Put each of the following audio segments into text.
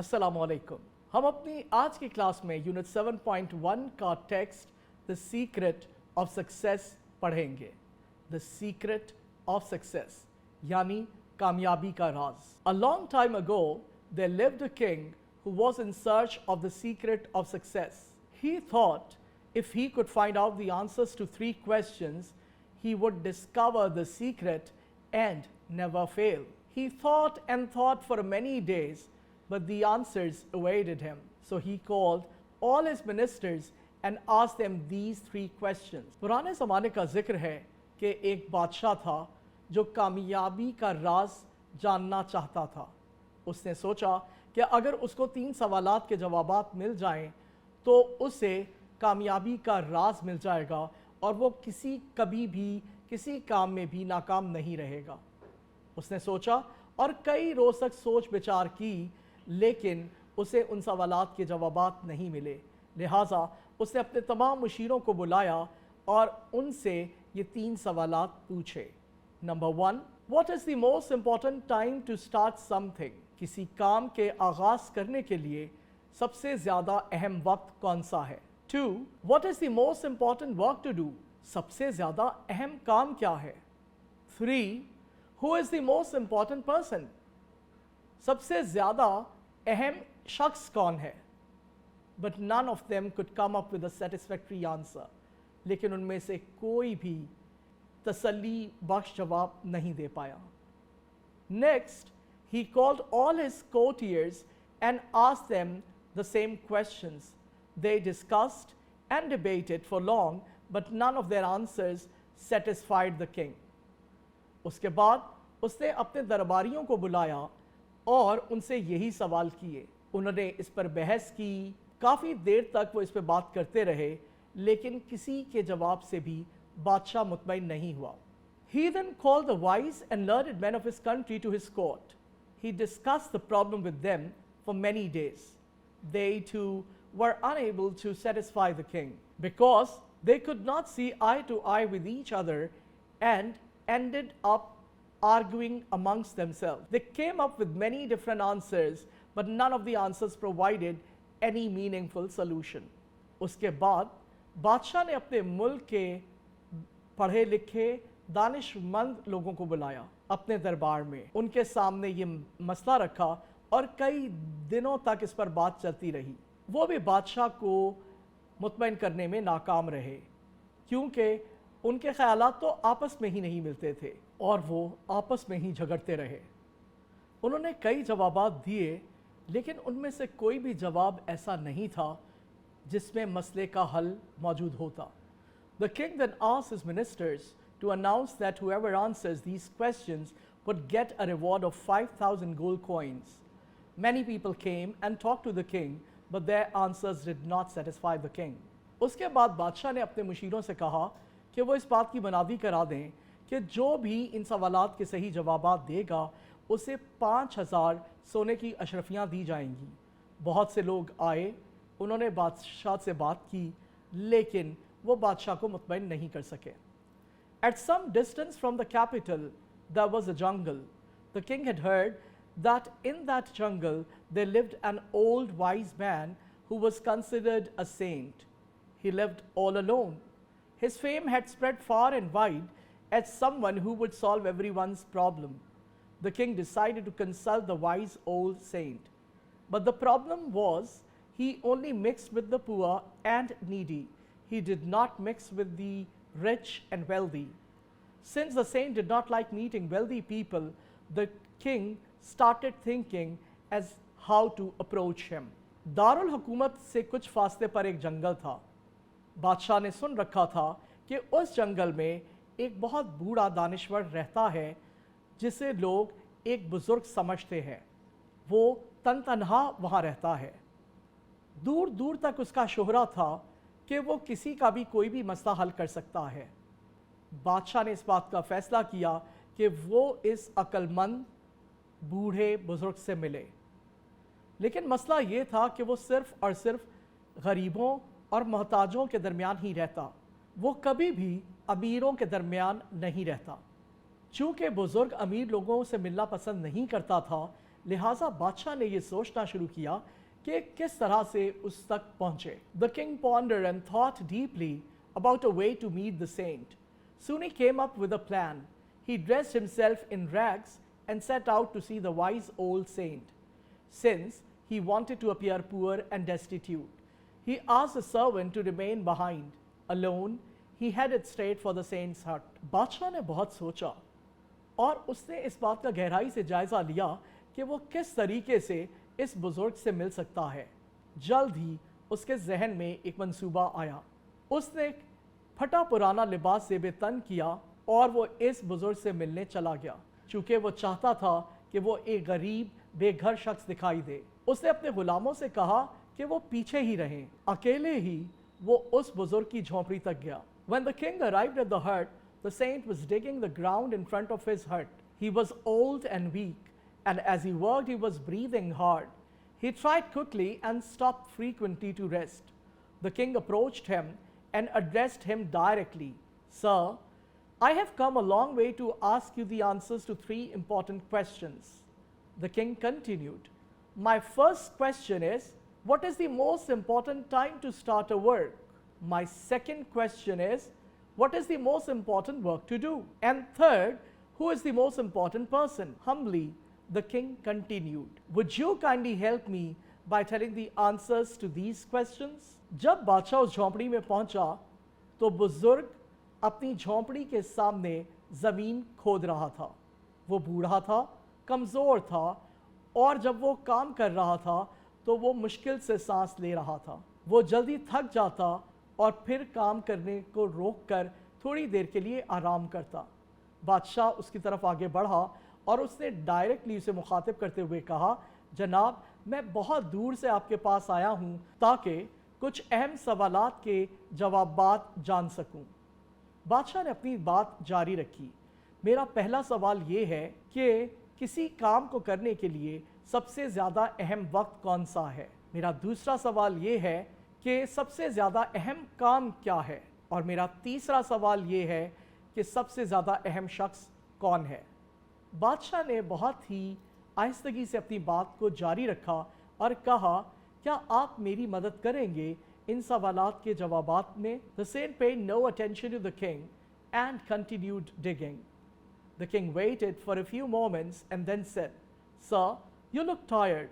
अस्सलामुअलैकुम। हम अपनी आज की क्लास में यूनिट 7.1 का text the secret of success पढ़ेंगे। द सीक्रेट ऑफ सक्सेस यानी कामयाबी का राज। A long time ago there lived a king who was in search of the secret of success. He thought if he could find out the answers to 3 questions, he would discover the secret and never fail. He thought and thought for many days, but the answers evaded him. So he called all his ministers and asked them these 3 questions. पुराने ज़माने का जिक्र है कि एक बादशाह था जो कामयाबी का राज जानना चाहता था। उसने सोचा कि अगर उसको 3 सवालात के जवाबात मिल जाएं तो उसे कामयाबी का राज मिल जाएगा और वो कभी भी किसी काम में भी नाकाम नहीं रहेगा। उसने सोचा और कई रोज़ तक सोच विचार की, लेकिन उसे उन सवालात के जवाबात नहीं मिले। लिहाजा उसने अपने तमाम मुशीरों को बुलाया और उनसे ये 3 सवालात पूछे। Number 1, what is the most important time to start something? किसी काम के आगाज़ करने के लिए सबसे ज़्यादा अहम वक्त कौन सा है? 2, what is the most important work to do? सबसे ज़्यादा अहम काम क्या है? 3, who is the most important person? सबसे ज़्यादा अहम शख्स कौन है? But none of them could come up with a satisfactory answer. लेकिन उनमें से कोई भी तसल्ली बख्श जवाब नहीं दे पाया। Next, he called all his courtiers and asked them the same questions. They discussed and debated for long, but none of their answers satisfied the king. उसके बाद उसने अपने दरबारियों को बुलाया और उनसे यही सवाल किए। उन्होंने इस पर बहस की, काफ़ी देर तक वो इस पर बात करते रहे, लेकिन किसी के जवाब से भी बादशाह मुतमईन नहीं हुआ। He then called the wise and learned men of his country to his court. He discussed the problem with them for many days. They too were unable to satisfy the king because they could not see eye to eye with each other and ended up arguing amongst themselves. They came up with many different answers, but none of the answers provided any meaningful solution. उसके बाद बादशाह ने अपने मुल्क के पढ़े लिखे दानिशमंद लोगों को बुलाया अपने दरबार में। उनके सामने ये मसला रखा और कई दिनों तक इस पर बात चलती रही। वो भी बादशाह को मुतमईन करने में नाकाम रहे, क्योंकि उनके ख़यालात तो आपस में ही नहीं मिलते थे और वो आपस में ही झगड़ते रहे। उन्होंने कई जवाबात दिए, लेकिन उनमें से कोई भी जवाब ऐसा नहीं था जिसमें मसले का हल मौजूद होता। The king then asked his ministers to announce that whoever answers these questions would get a reward of 5,000 gold coins. Many people came and talked to the king, but their answers did not satisfy the king. उसके बाद बादशाह ने अपने मुशीरों से कहा कि वो इस बात की मनादी करा दें कि जो भी इन सवालात के सही जवाबात देगा उसे 5,000 सोने की अशरफियाँ दी जाएंगी। बहुत से लोग आए, उन्होंने बादशाह से बात की, लेकिन वो बादशाह को मुतमईन नहीं कर सके। At some distance from the capital, there was a jungle. The king had heard that in that jungle there lived an old wise man who was considered a saint. He lived all alone. His fame had spread far and wide as someone who would solve everyone's problem. The king decided to consult the wise old saint. But the problem was he only mixed with the poor and needy. He did not mix with the rich and wealthy. Since the saint did not like meeting wealthy people, the king started thinking as how to approach him. Darul हुकूमत से कुछ फासले पर एक जंगल था। बादशाह ने सुन रखा था कि उस जंगल में एक बहुत बूढ़ा दानिश्वर रहता है जिसे लोग एक बुजुर्ग समझते हैं। वो तनहा वहाँ रहता है। दूर दूर तक उसका शोहरा था कि वो किसी का भी कोई भी मसला हल कर सकता है। बादशाह ने इस बात का फ़ैसला किया कि वो इस अक्लमंद बूढ़े बुज़ुर्ग से मिले, लेकिन मसला ये था कि वो सिर्फ़ और सिर्फ गरीबों और मोहताजों के दरमियान ही रहता, वो कभी भी अमीरों के दरमियान नहीं रहता। चूँकि बुज़ुर्ग अमीर लोगों से मिलना पसंद नहीं करता था, लिहाजा बादशाह ने यह सोचना शुरू किया कि किस तरह से उस तक पहुंचे. The king pondered and thought deeply about a way to meet the saint. Soon he came up with a plan. He dressed himself in rags and set out to see the wise old saint. Since he wanted to appear poor and destitute, he asked the servant to remain behind. Alone, he headed straight for the saint's hut. बादशाह ने बहुत सोचा और उसने इस बात का गहराई से जायजा लिया कि वो किस तरीके से इस बुजुर्ग से मिल सकता है. जल्द ही उसके जहन में एक मंसूबा आया. उसने फटा पुराना लिबास से बेतन किया और वो इस बुजुर्ग से मिलने चला गया, चूँकि वो चाहता था कि वो एक गरीब बेघर शख्स दिखाई दे. उसने अपने गुलामों से कहा कि वो पीछे ही रहें. अकेले ही वो उस बुजुर्ग की झोंपड़ी तक गया. When the king arrived at the hut, the saint was digging the ground in front of his hut. He was old and weak, and as he worked, he was breathing hard. He tried quickly and stopped frequently to rest. The king approached him and addressed him directly. Sir, I have come a long way to ask you the answers to 3 important questions. The king continued, my first question is, what is the most important time to start a work? My second question is, what is the most important work to do? And third, who is the most important person? Humbly, the king continued, would you kindly help me by telling the answers to these questions? जब बादशाह उस झोंपड़ी में पहुंचा तो बुजुर्ग अपनी झोंपड़ी के सामने ज़मीन खोद रहा था. वो बूढ़ा था, कमज़ोर था और जब वो काम कर रहा था तो वो मुश्किल से सांस ले रहा था. वो जल्दी थक जाता और फिर काम करने को रोककर थोड़ी देर के लिए आराम करता. बादशाह उसकी तरफ आगे बढ़ा और उसने डायरेक्टली उसे मुखातिब करते हुए कहा, जनाब, मैं बहुत दूर से आपके पास आया हूँ ताकि कुछ अहम सवालात के जवाबात जान सकूँ. बादशाह ने अपनी बात जारी रखी. मेरा पहला सवाल ये है कि किसी काम को करने के लिए सबसे ज़्यादा अहम वक्त कौन सा है. मेरा दूसरा सवाल ये है कि सबसे ज़्यादा अहम काम क्या है. और मेरा तीसरा सवाल ये है कि सबसे ज़्यादा अहम शख्स कौन है. बादशाह ने बहुत ही आहिस्तगी से अपनी बात को जारी रखा और कहा, क्या आप मेरी मदद करेंगे इन सवालात के जवाबात में. The saint paid no attention to the king and continued digging. The king waited for a few moments and then said, Sir, you look tired.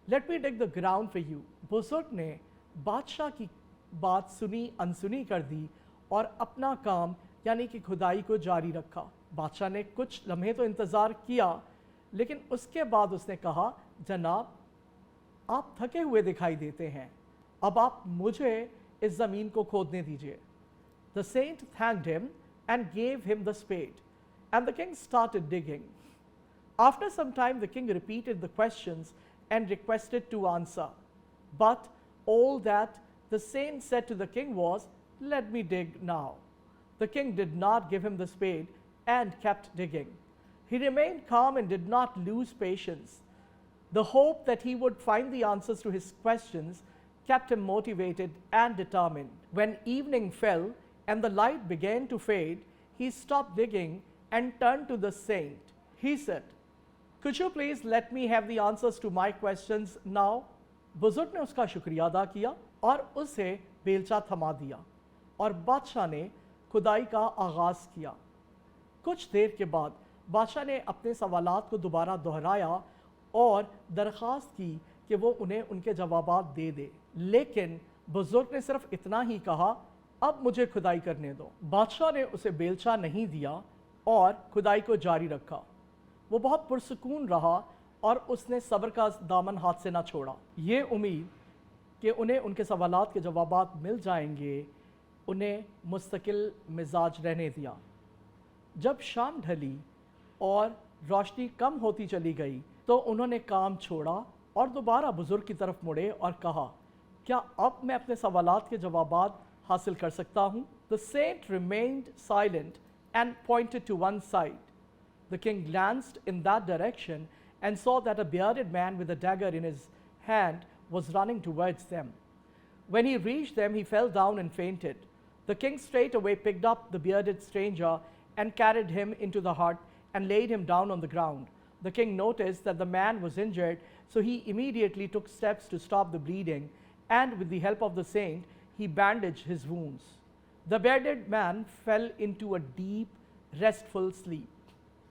Let me dig the ground for you. बुजुर्ग ने बादशाह की बात सुनी अनसुनी कर दी और अपना काम यानी कि खुदाई को जारी रखा. बादशाह ने कुछ लम्हे तो इंतज़ार किया, लेकिन उसके बाद उसने कहा, जनाब, आप थके हुए दिखाई देते हैं, अब आप मुझे इस ज़मीन को खोदने दीजिए. The saint thanked him and gave him the spade, and the king started digging. After some time, the king repeated the questions and requested to answer. But all that the saint said to the king was, let me dig now. The king did not give him the spade and kept digging. He remained calm and did not lose patience. The hope that he would find the answers to his questions kept him motivated and determined. When evening fell and the light began to fade, he stopped digging and turned to the saint. He said, could you please let me have the answers to my questions now? बुजुर्ग ने उसका शुक्रिया अदा किया और उसे बेलचा थमा दिया और बादशाह ने खुदाई का आगाज़ किया. कुछ देर के बाद बादशाह ने अपने सवालात को दोबारा दोहराया और दरख्वास्त की कि वो उन्हें उनके जवाबात दे दे. लेकिन बुजुर्ग ने सिर्फ इतना ही कहा, अब मुझे खुदाई करने दो. बादशाह ने उसे बेलचा नहीं दिया और खुदाई को जारी रखा. वो बहुत पुरसुकून रहा और उसने सब्र का दामन हाथ से ना छोड़ा. ये उम्मीद कि उन्हें उनके सवालात के जवाबात मिल जाएंगे उन्हें मुस्तकिल मिजाज रहने दिया. जब शाम ढली और रोशनी कम होती चली गई तो उन्होंने काम छोड़ा और दोबारा बुजुर्ग की तरफ मुड़े और कहा, क्या अब मैं अपने सवालात के जवाबात हासिल कर सकता हूँ? The saint remained silent and pointed to one side. The king glanced in that direction and saw that a bearded man with a dagger in his hand was running towards them. When he reached them, he fell down and fainted. The king straightway picked up the bearded stranger and carried him into the hut and laid him down on the ground. The king noticed that the man was injured, so he immediately took steps to stop the bleeding, and with the help of the saint, he bandaged his wounds. The bearded man fell into a deep, restful sleep.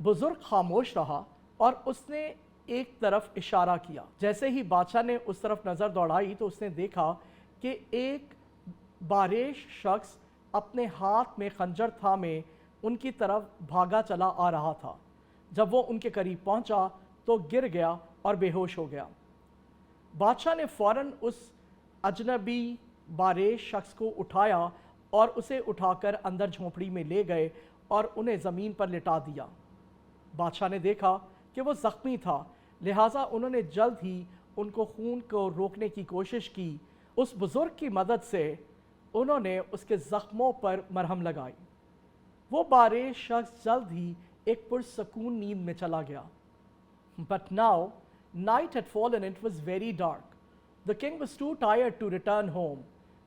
बुजुर्ग खामोश रहा और उसने एक तरफ इशारा किया। जैसे ही बादशाह ने उस तरफ नज़र दौड़ाई तो उसने देखा कि एक बारिश शख्स अपने हाथ में खंजर थामे उनकी तरफ भागा चला आ रहा था। जब वो उनके करीब पहुंचा तो गिर गया और बेहोश हो गया। बादशाह ने फौरन उस अजनबी बारिश शख्स को उठाया और उसे उठाकर अंदर झोंपड़ी में ले गए और उन्हें ज़मीन पर लिटा दिया। बादशाह ने देखा कि वो ज़ख्मी था, लिहाजा उन्होंने जल्द ही उनको खून को रोकने की कोशिश की। उस बुज़ुर्ग की मदद से उन्होंने उसके ज़ख्मों पर मरहम लगाई। वो बारिश शख्स जल्द ही एक पुरसकून नींद में चला गया। But now, night had fallen and it was very dark. The king was too tired to return home.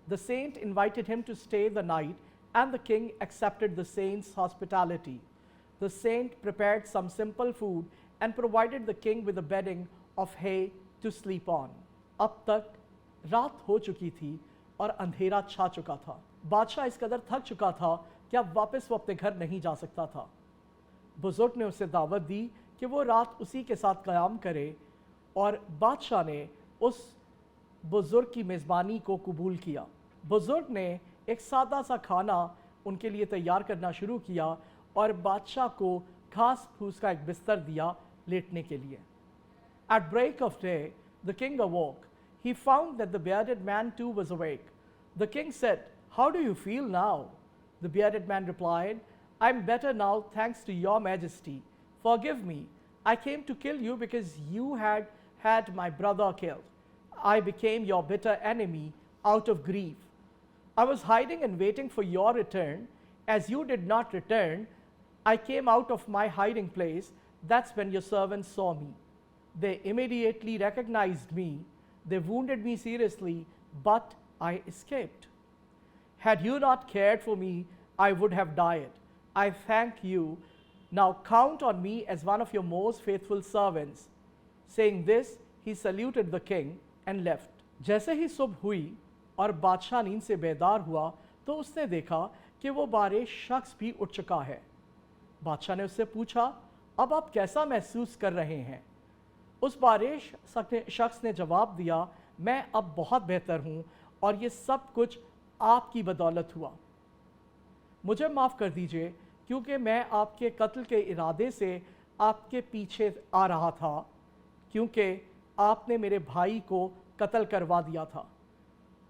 The saint invited him to stay the night, and the king accepted the saint's hospitality. The saint prepared some simple food and provided the king with a bedding of hay to sleep on. अब तक रात हो चुकी थी और अंधेरा छा चुका था। बादशाह इस कदर थक चुका था कि अब वापस वो अपने घर नहीं जा सकता था। बुजुर्ग ने उसे दावत दी कि वो रात उसी के साथ क़याम करे और बादशाह ने उस बुजुर्ग की मेज़बानी को कबूल किया। बुजुर्ग ने एक सादा सा खाना उनके लिए तैयार करना शुरू किया और बादशाह को घास फूस का एक बिस्तर दिया लेटने के लिए। At break of day, the king awoke. He found that the bearded man too was awake. The king said, "How do you feel now?" The bearded man replied, "I'm better now, thanks to your majesty. Forgive me. I came to kill you because you had my brother killed. I became your bitter enemy out of grief. I was hiding and waiting for your return. As you did not return, I came out of my hiding place. That's when your servants saw me. They immediately recognized me. They wounded me seriously, but I escaped. Had you not cared for me, I would have died. I thank you. Now count on me as one of your most faithful servants." Saying this, he saluted the king and left. जैसे ही सुबह हुई और बादशाह नींद से बेदार हुआ तो उसने देखा कि वो बारिश शख्स भी उठ चुका है। बादशाह ने उससे पूछा, "अब आप कैसा महसूस कर रहे हैं?" उस बारिश शख्स ने जवाब दिया, "मैं अब बहुत बेहतर हूँ और ये सब कुछ आपकी बदौलत हुआ। मुझे माफ़ कर दीजिए क्योंकि मैं आपके कत्ल के इरादे से आपके पीछे आ रहा था, क्योंकि आपने मेरे भाई को कत्ल करवा दिया था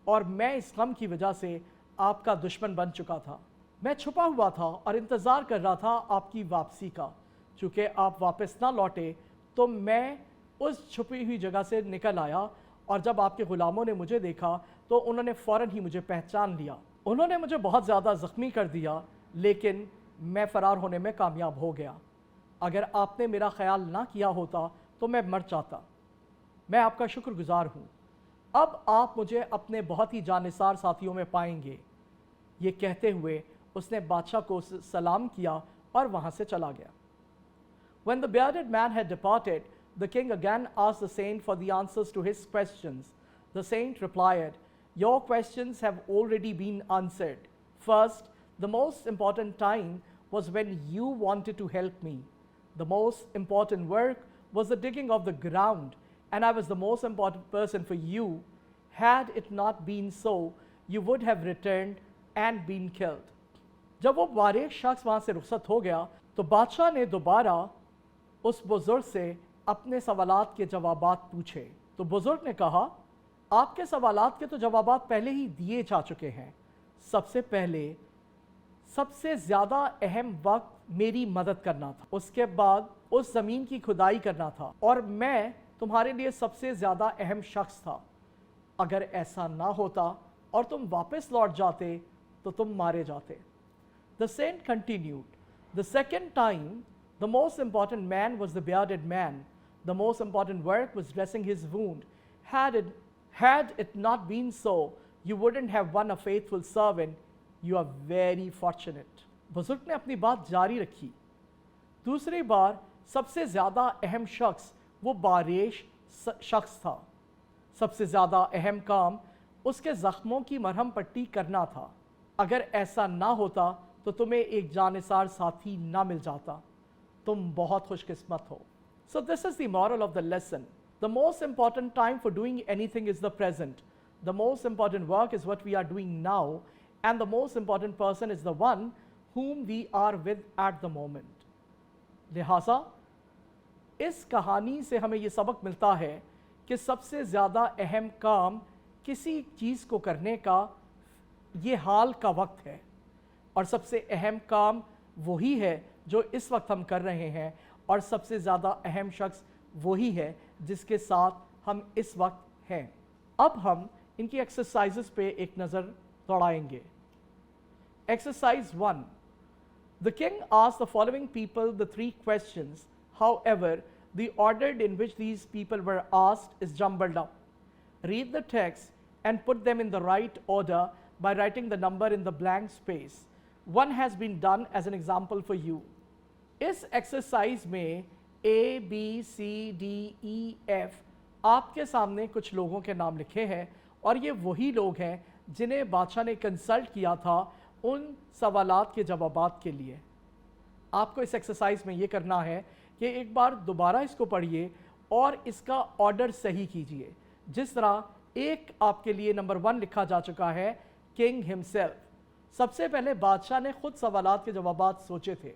और मैं इस गम की वजह से आपका दुश्मन बन चुका था। मैं छुपा हुआ था और इंतज़ार कर रहा था आपकी वापसी का। चूँकि आप वापस ना लौटे तो मैं उस छुपी हुई जगह से निकल आया और जब आपके ग़ुलामों ने मुझे देखा तो उन्होंने फ़ौरन ही मुझे पहचान लिया। उन्होंने मुझे बहुत ज़्यादा ज़ख्मी कर दिया, लेकिन मैं फ़रार होने में कामयाब हो गया। अगर आपने मेरा ख्याल ना किया होता तो मैं मर जाता। मैं आपका शुक्रगुज़ार हूँ। अब आप मुझे अपने बहुत ही जानिसार साथियों में पाएंगे। ये कहते हुए उसने बादशाह को सलाम किया और वहाँ से चला गया। When the bearded man had departed, the king again asked the saint for the answers to his questions. The saint replied, "Your questions have already been answered. First, the most important time was when you wanted to help me. The most important work was the digging of the ground, and I was the most important person for you. Had it not been so, you would have returned and been killed." जब वो बारिश शख्स वहाँ से रुखसत हो गया तो बादशाह ने दोबारा उस बुजुर्ग से अपने सवालात के जवाबात पूछे। तो बुजुर्ग ने कहा, "आपके सवालात के तो जवाबात पहले ही दिए जा चुके हैं। सबसे पहले सबसे ज़्यादा अहम वक्त मेरी मदद करना था, उसके बाद उस ज़मीन की खुदाई करना था और मैं तुम्हारे लिए सबसे ज़्यादा अहम शख्स था। अगर ऐसा ना होता और तुम वापस लौट जाते तो तुम मारे जाते." The saint continued, "The second time, the most important man was the bearded man. The most important work was dressing his wound. Had it not been so, you wouldn't have won a faithful servant. You are very fortunate." बुजुर्ग ने अपनी बात जारी रखी। दूसरी बार सबसे ज़्यादा अहम शख्स वो बारिश शख्स था। सबसे ज़्यादा अहम काम उसके ज़ख्मों की मरहम पट्टी करना था। अगर ऐसा ना होता तो तुम्हें एक जानिसार साथी ना मिल जाता। तुम बहुत खुशकिस्मत हो। So this is the moral of the lesson. The most important time for doing anything is the present. The most important work is what we are doing now, and the most important person is the one whom we are with at the moment. लिहाजा इस कहानी से हमें ये सबक मिलता है कि सबसे ज़्यादा अहम काम किसी चीज़ को करने का ये हाल का वक्त है, और सबसे अहम काम वही है जो इस वक्त हम कर रहे हैं, और सबसे ज़्यादा अहम शख्स वही है जिसके साथ हम इस वक्त हैं। अब हम इनकी एक्सरसाइजेस पे एक नज़र दौड़ाएंगे। Exercise 1, The king asked the following people the 3 questions. However, the order in which these people were asked is jumbled up. Read the text and put them in the right order by writing the number in the blank space. One has been done as an example for you. इस exercise में A, B, C, D, E, F आपके सामने कुछ लोगों के नाम लिखे हैं, और ये वही लोग हैं जिन्हें बादशाह ने कंसल्ट किया था उन सवालात के जवाबात के लिए। आपको इस एक्सरसाइज में ये करना है कि एक बार दोबारा इसको पढ़िए और इसका ऑर्डर सही कीजिए। जिस तरह एक आपके लिए नंबर 1 लिखा जा चुका है, किंग हिमसेल्फ। सबसे पहले बादशाह ने खुद सवालात के जवाबात सोचे थे,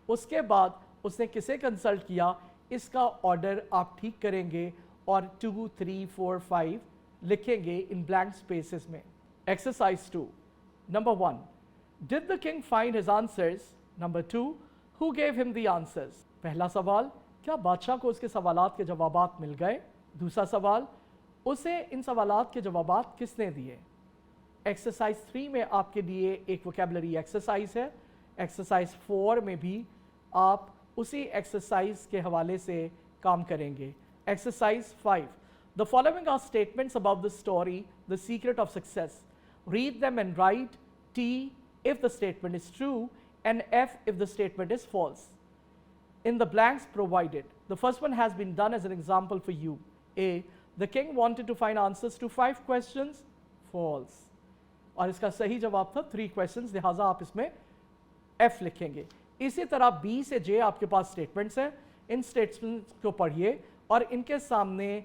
उसके बाद उसने किसे कंसल्ट किया, इसका ऑर्डर आप ठीक करेंगे और 2, 3, 4, 5 लिखेंगे इन ब्लैंक स्पेसेस में। Exercise 2, number 1, did the king find his answers? Number 2, who gave him the answers? पहला सवाल, क्या बादशाह को उसके सवालात के जवाबात मिल गए? दूसरा सवाल, उसे इन सवालात के जवाबात किसने दिए? एक्सरसाइज 3 में आपके लिए एक वोकैबुलरी एक्सरसाइज है। एक्सरसाइज 4 में भी आप उसी एक्सरसाइज के हवाले से काम करेंगे। Exercise 5, the following are statements about the story the secret of success. Read them and write T if the statement is true and F if the statement is false in the blanks provided. The first one has been done as an example for you. A, the king wanted to find answers to 5 questions. False. और इसका सही जवाब था 3 questions, लिहाजा आप इसमें F लिखेंगे। इसी तरह B से J आपके पास स्टेटमेंट्स हैं। इन स्टेटमेंट्स को पढ़िए और इनके सामने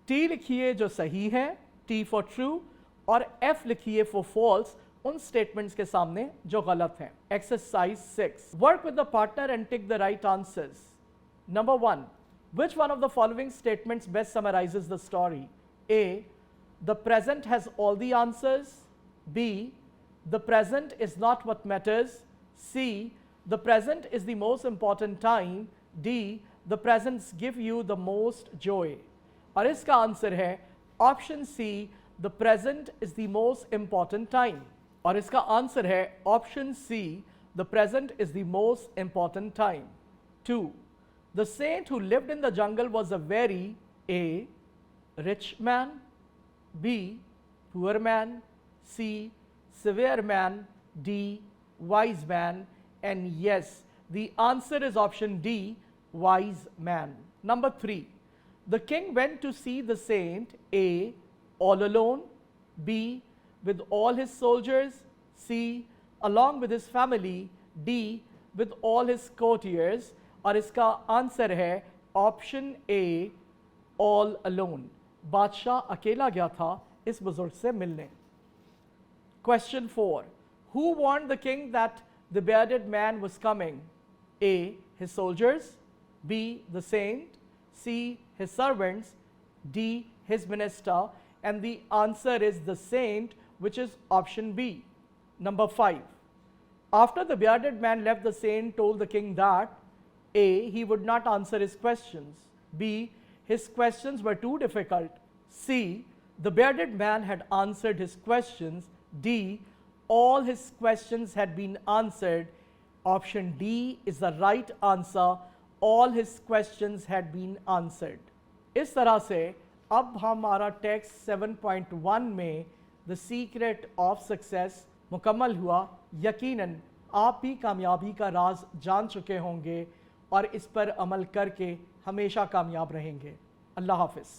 T लिखिए जो सही है, T for true, और F लिखिए for false उन स्टेटमेंट्स के सामने जो गलत हैं। Exercise 6, work with the partner and tick the right answers. Number 1, which one of the following statements best summarizes the story? A, the present has all the answers. B, the present is not what matters. C, the present is the most important time. D, the presents give you the most joy. और इसका answer है option C, the present is the most important time. और इसका answer है option C, the present is the most important time. 2, the saint who lived in the jungle was a very A, rich man, B, poor man, C, severe man, D, wise man, and yes, the answer is option D, wise man. Number 3, the king went to see the saint A, all alone, B, with all his soldiers, C, along with his family, D, with all his courtiers, और इसका answer है option A, all alone. बादशाह अकेला गया था इस बुजुर्ग से मिलने। Question 4, who warned the king that the bearded man was coming? A, his soldiers, B, the saint, C, his servants, D, his minister, and the answer is the saint, which is option B. Number 5, after the bearded man left, the saint told the king that A, he would not answer his questions. B, his questions were too difficult. C, the bearded man had answered his questions. D, all his questions had been answered. Option D is the right answer. All his questions had been answered. इस तरह से अब हमारा text 7.1 में the secret of success मुकम्मल हुआ। यकीनन आप भी कामयाबी का राज जान चुके होंगे और इस पर अमल करके हमेशा कामयाब रहेंगे। अल्लाह हाफिज़।